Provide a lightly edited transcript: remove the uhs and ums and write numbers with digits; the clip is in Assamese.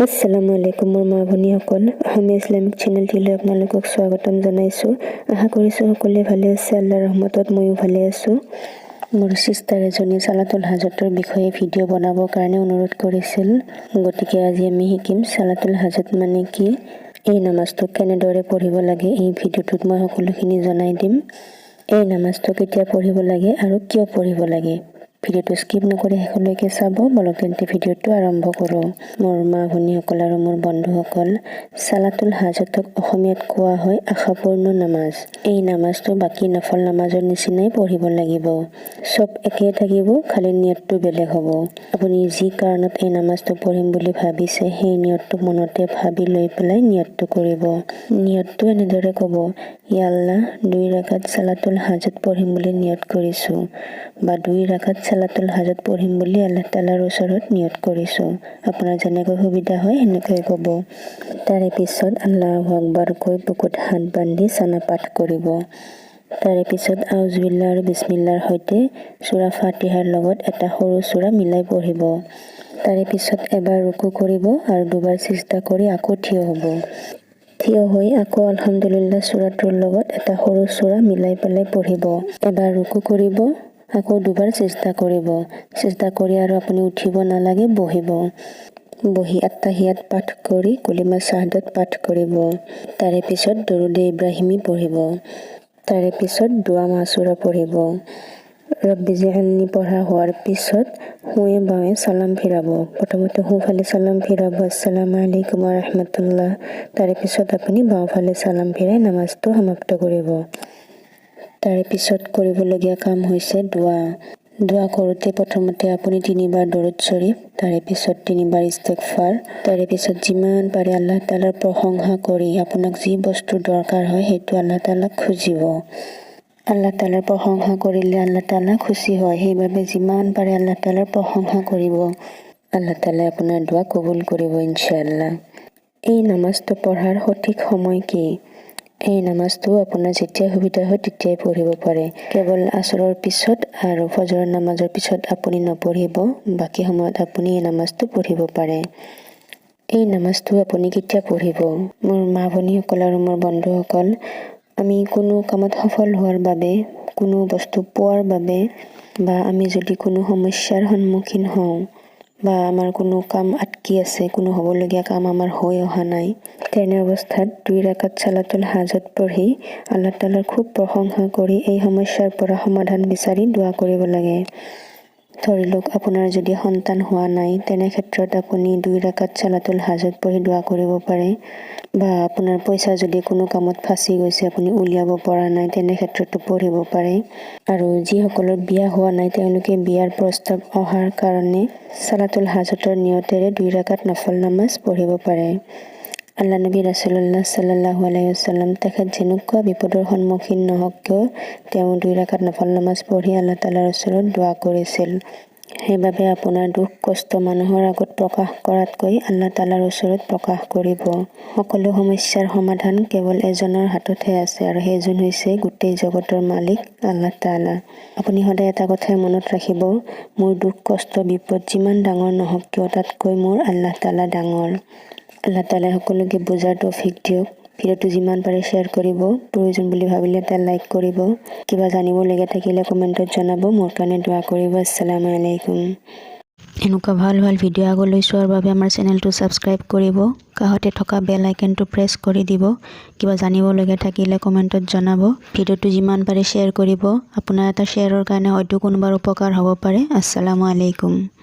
আসসালামু আলাইকুম মোৰ মা ভনীসকল অসমীয়া ইছলামিক চেনেলটিলৈ আপোনালোকক স্বাগতম জনাইছোঁ। আশা কৰিছোঁ সকলোৱে ভালে আছে। আল্লাহৰ ৰহমতত ময়ো ভালে আছোঁ। মোৰ সিষ্টাৰ এজনীয়ে সালাতুল হাজতৰ বিষয়ে ভিডিঅ' বনাবৰ কাৰণে অনুৰোধ কৰিছিল। গতিকে আজি আমি শিকিম সালাতুল হাজত মানে কি, এই নামাজটো কেনেদৰে পঢ়িব লাগে। এই ভিডিঅ'টোত মই সকলোখিনি জনাই দিম। এই নামাজটো কেতিয়া পঢ়িব লাগে আৰু কিয় পঢ়িব লাগে। ভিডিঅ'টো স্কিপ নকৰি শেষলৈকে চাব। বলক তেন্তে ভিডিঅ'টো আৰম্ভ কৰোঁ। মোৰ মা ভনীসকল আৰু মোৰ বন্ধুসকল, সালাতুল হাজতক অসমীয়াত কোৱা হয় আশাপূৰ্ণ নামাজ। এই নামাজটো বাকী নফল নামাজৰ নিচিনাই পঢ়িব লাগিব। চব একে থাকিব, খালি নিয়তটো বেলেগ হ'ব। আপুনি যি কাৰণত এই নামাজটো পঢ়িম বুলি ভাবিছে সেই নিয়তটো মনতে ভাবি লৈ পেলাই নিয়তটো কৰিব। নিয়তটো এনেদৰে ক'ব, ইয়া আল্লাহ 2 ৰাকাত সালাতুল হাজত পঢ়িম বুলি নিয়ত কৰিছোঁ, বা 2 ৰাকাত সালাতুল হাজত পঢ়িম বুলি আল্লাহ তাআলাৰ ওচৰত নিয়ত কৰিছোঁ। আপোনাৰ যেনেকৈ সুবিধা হয় সেনেকৈ ক'ব। তাৰে পিছত আল্লাহু আকবাৰ কৈ বুকুত হাত বান্ধি চানা পাঠ কৰিব। তাৰে পিছত আউজুবিল্লাহ আৰু বিছমিল্লাৰ সৈতে সূৰা ফাতিহাৰ লগত এটা সৰু সূৰা মিলাই পঢ়িব। তাৰে পিছত এবাৰ ৰুকু কৰিব আৰু দুবাৰ সিজদা কৰি আকৌ থিয় হ'ব। থিয় হৈ আকৌ আলহামদুলিল্লাহ সূৰাটোৰ লগত এটা সৰু সূৰা মিলাই পেলাই পঢ়িব। এবাৰ ৰুকু কৰিব, আকৌ দুবাৰ সিজদা কৰিব। সিজদা কৰি আৰু আপুনি উঠিব নালাগে, বহিব। বহি আত্তাহিয়াত পাঠ কৰি কলিমা শাহাদাত পাঠ কৰিব। তাৰে পিছত দৰুদে ইব্ৰাহিমী পঢ়িব। তাৰে পিছত দুৱা মাছুৰা পঢ়িব। ৰব্বি জিআলনি পঢ়া হোৱাৰ পিছত সোঁৱে বাৱে চালাম ফিৰাব। প্ৰথমতে সোঁফালে চালাম ফিৰাব, আসসালামু আলাইকুম ওয়া ৰাহমাতুল্লাহ। তাৰে পিছত আপুনি বাওঁফালে চালাম ফিৰাই নামাজটো সমাপ্ত কৰিব। তাৰে পিছত কৰিবলগীয়া কাম হৈছে দোৱা। দোৱা কৰোঁতে প্ৰথমতে আপুনি 3 বাৰ দৰুদ শৰীফ, তাৰে পিছত 3 বাৰ ইস্তিগফাৰ, তাৰে পিছত যিমান পাৰে আল্লাহ তাআলাৰ প্ৰশংসা কৰি আপোনাক যি বস্তুৰ দৰকাৰ হয় সেইটো আল্লাহ তাআলাক খুজিব। আল্লাহ তাআলাৰ প্ৰশংসা কৰিলে আল্লাহ তাআলা খুশি হয়, সেইবাবে যিমান পাৰে আল্লাহ তাআলাৰ প্ৰশংসা কৰিব। আল্লাহ তাআলাই আপোনাৰ দোৱা কবুল কৰিব ইনশাআল্লাহ। এই নামাজটো পঢ়াৰ সঠিক সময় কি? এই নামাজটো আপোনাৰ যেতিয়া সুবিধা হয় তেতিয়াই পঢ়িব পাৰে। কেৱল আসৰৰ পিছত আৰু ফজৰৰ নামাজৰ পিছত আপুনি নপঢ়িব, বাকী সময়ত আপুনি এই নামাজটো পঢ়িব পাৰে। এই নামাজটো আপুনি কেতিয়া পঢ়িব? মোৰ মা ভনীসকল আৰু মোৰ বন্ধুসকল, আমি কোনো কামত সফল হোৱাৰ বাবে, কোনো বস্তু পোৱাৰ বাবে, বা আমি যদি কোনো সমস্যাৰ সন্মুখীন হওঁ, বা আমাৰ কোনো কাম আটকি আছে, কোনো হ'বলগীয়া কাম আমাৰ হৈ অহা নাই, তেনে অৱস্থাত 2 ৰাকাত সালাতুল হাজত পঢ়ি আল্লাহ তাআলাৰ খুব প্ৰশংসা কৰি এই সমস্যাৰ পৰা সমাধান বিচাৰি দোৱা কৰিব লাগে। ধৰি লওক আপোনাৰ যদি সন্তান হোৱা নাই, তেনে ক্ষেত্ৰত আপুনি 2 ৰাকাত সালাতুল হাজত পঢ়ি দোৱা কৰিব পাৰে। বা আপোনাৰ পইচা যদি কোনো কামত ফাঁচি গৈছে, আপুনি উলিয়াব পৰা নাই, তেনে ক্ষেত্ৰতো পঢ়িব পাৰে। আৰু যিসকলৰ বিয়া হোৱা নাই তেওঁলোকে বিয়াৰ প্ৰস্তাৱ অহাৰ কাৰণে সালাতুল হাজতৰ নিয়তেৰে 2 ৰাকাত নফল নামাজ পঢ়িব পাৰে। আল্লাহ নবী ৰাছুলুল্লাহ সাল্লাল্লাহু আলাইহি ওয়াসাল্লাম তেখেত যেনেকুৱা বিপদৰ সন্মুখীন নহওক কিয়, তেওঁ 2 ৰাকাত নফল নামাজ পঢ়ি আল্লাহ তাআলাৰ ওচৰত দোৱা কৰিছিল। সেইবাবে আপোনাৰ দুখ কষ্ট মানুহৰ আগত প্ৰকাশ কৰাতকৈ আল্লাহ তাআলাৰ ওচৰত প্ৰকাশ কৰিব। সকলো সমস্যাৰ সমাধান কেৱল এজনৰ হাততহে আছে, আৰু সেইজন হৈছে গোটেই জগতৰ মালিক আল্লাহ তাআলা। আপুনি সদায় এটা কথাই মনত ৰাখিব, মোৰ দুখ কষ্ট বিপদ যিমান ডাঙৰ নহওক কিয়, তাতকৈ মোৰ আল্লাহ তাআলা ডাঙৰ। আল্লাহ তাআলাই সকলোকে বুজাৰ তৌফিক দিয়ক। ভিডিঅ'টো যিমান পাৰে শ্বেয়াৰ কৰিব, প্ৰয়োজন বুলি ভাবিলে এটা লাইক কৰিব। কিবা জানিবলগীয়া থাকিলে কমেণ্টত জনাব। মোৰ কাৰণে দোৱা কৰিব। আসসালামু আলাইকুম। এনেকুৱা ভাল ভাল ভিডিঅ' আগলৈ চোৱাৰ বাবে আমাৰ চেনেলটো ছাবস্ক্ৰাইব কৰিব। কাষতে থকা বেল আইকনটো প্ৰেছ কৰি দিব। কিবা জানিবলগীয়া থাকিলে কমেণ্টত জনাব। ভিডিঅ'টো যিমান পাৰে শ্বেয়াৰ কৰিব। আপোনাৰ এটা শ্বেয়াৰৰ কাৰণে হয়তো কোনোবাৰ উপকাৰ হ'ব পাৰে। আসসালামু আলাইকুম।